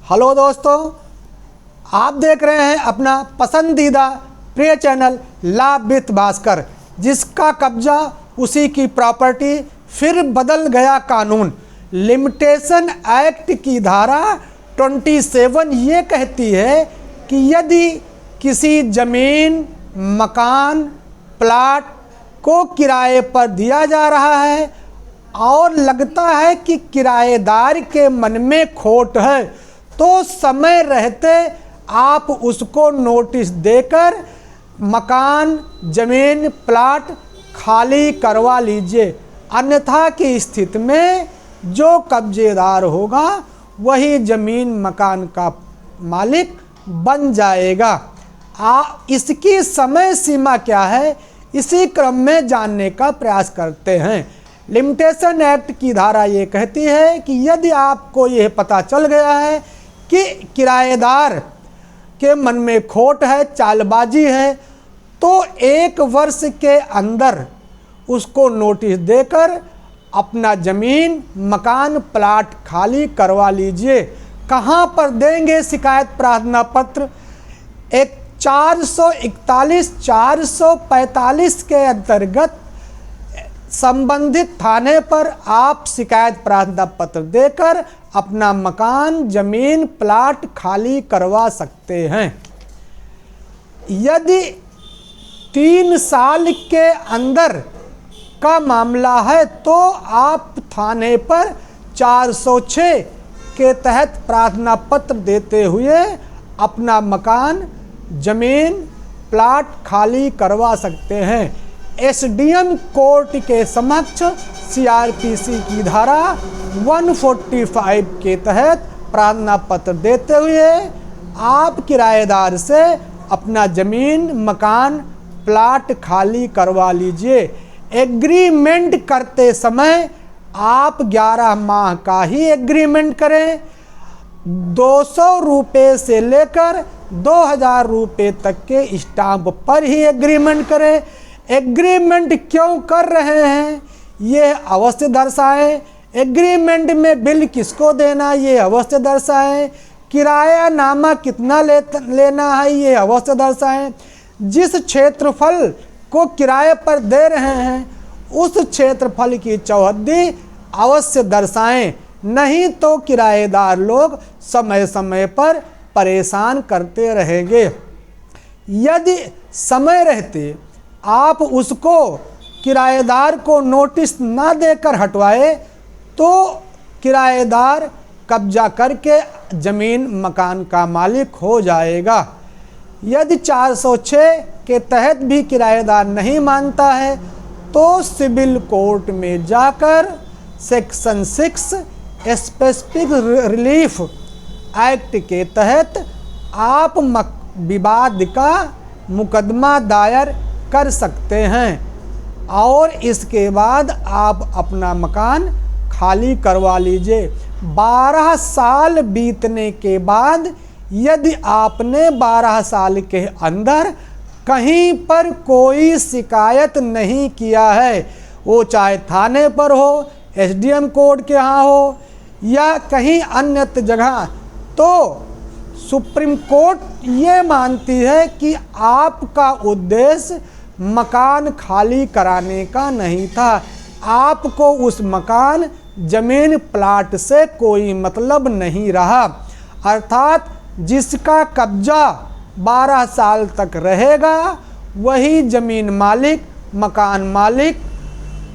Hello दोस्तों, आप देख रहे हैं अपना पसंदीदा प्रिय चैनल लाभ विथ भास्कर। जिसका कब्जा उसी की प्रॉपर्टी, फिर बदल गया कानून। लिमिटेशन एक्ट की धारा 27 ये कहती है कि यदि किसी ज़मीन, मकान, प्लाट को किराए पर दिया जा रहा है और लगता है कि किराएदार के मन में खोट है, तो समय रहते आप उसको नोटिस देकर मकान, ज़मीन, प्लाट खाली करवा लीजिए। अन्यथा की स्थिति में जो कब्जेदार होगा वही ज़मीन, मकान का मालिक बन जाएगा। इसकी समय सीमा क्या है, इसी क्रम में जानने का प्रयास करते हैं। लिमिटेशन एक्ट की धारा ये कहती है कि यदि आपको यह पता चल गया है कि किराएदार के मन में खोट है, चालबाजी है, तो 1 वर्ष के अंदर उसको नोटिस देकर अपना ज़मीन, मकान, प्लाट खाली करवा लीजिए। कहाँ पर देंगे शिकायत प्रार्थना पत्र? एक 441 445 के अंतर्गत संबंधित थाने पर आप शिकायत प्रार्थना पत्र देकर अपना मकान, ज़मीन, प्लाट खाली करवा सकते हैं। यदि 3 साल के अंदर का मामला है तो आप थाने पर 406 के तहत प्रार्थना पत्र देते हुए अपना मकान, ज़मीन, प्लाट खाली करवा सकते हैं। एसडीएम कोर्ट के समक्ष सीआरपीसी की धारा 145 के तहत प्रार्थना पत्र देते हुए आप किराएदार से अपना ज़मीन, मकान, प्लाट खाली करवा लीजिए। एग्रीमेंट करते समय आप 11 माह का ही एग्रीमेंट करें। 200 रुपये से लेकर 2000 रुपये तक के स्टाम्प पर ही एग्रीमेंट करें। एग्रीमेंट क्यों कर रहे हैं ये अवश्य दर्शाएं। एग्रीमेंट में बिल किसको देना ये अवश्य दर्शाएं। किराया नामा कितना लेना है ये अवश्य दर्शाएं। जिस क्षेत्रफल को किराए पर दे रहे हैं उस क्षेत्रफल की चौहद्दी अवश्य दर्शाएं, नहीं तो किराएदार लोग समय समय पर परेशान करते रहेंगे। यदि समय रहते आप उसको किराएदार को नोटिस ना देकर हटवाए तो किराएदार कब्जा करके ज़मीन, मकान का मालिक हो जाएगा। यदि 406 के तहत भी किराएदार नहीं मानता है तो सिविल कोर्ट में जाकर सेक्शन 6 स्पेसिफिक रिलीफ एक्ट के तहत आप विवाद का मुकदमा दायर कर सकते हैं और इसके बाद आप अपना मकान खाली करवा लीजिए। 12 साल बीतने के बाद यदि आपने 12 साल के अंदर कहीं पर कोई शिकायत नहीं किया है, वो चाहे थाने पर हो, एसडीएम कोर्ट के यहाँ हो या कहीं अन्य जगह, तो सुप्रीम कोर्ट ये मानती है कि आपका उद्देश्य मकान खाली कराने का नहीं था। आपको उस मकान, ज़मीन, प्लाट से कोई मतलब नहीं रहा। अर्थात जिसका कब्जा 12 साल तक रहेगा वही ज़मीन मालिक, मकान मालिक,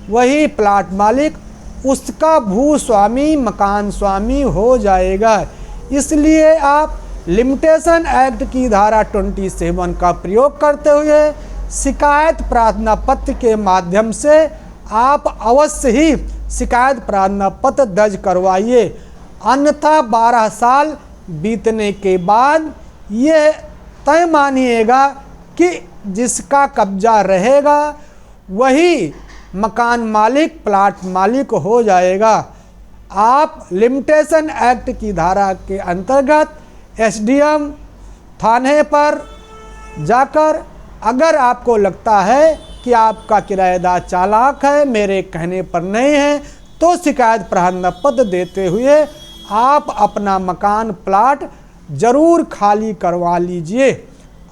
वही प्लाट मालिक, उसका भूस्वामी, मकान स्वामी हो जाएगा। इसलिए आप लिमिटेशन एक्ट की धारा 27 का प्रयोग करते हुए शिकायत प्रार्थना पत्र के माध्यम से आप अवश्य ही शिकायत प्रार्थना पत्र दर्ज करवाइए। अन्यथा 12 साल बीतने के बाद ये तय मानिएगा कि जिसका कब्जा रहेगा वही मकान मालिक, प्लाट मालिक हो जाएगा। आप लिमिटेशन एक्ट की धारा के अंतर्गत एसडीएम थाने पर जाकर अगर आपको लगता है कि आपका किराएदार चालाक है, मेरे कहने पर नहीं है, तो शिकायत प्रार्थना पत्र देते हुए आप अपना मकान प्लाट ज़रूर खाली करवा लीजिए,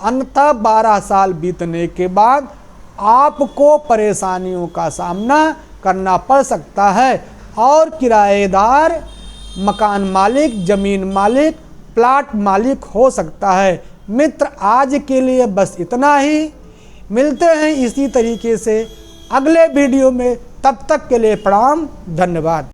अन्यथा 12 साल बीतने के बाद आपको परेशानियों का सामना करना पड़ सकता है और किराएदार मकान मालिक, ज़मीन मालिक, प्लाट मालिक हो सकता है। मित्र, आज के लिए बस इतना ही। मिलते हैं इसी तरीके से अगले वीडियो में। तब तक के लिए प्रणाम, धन्यवाद।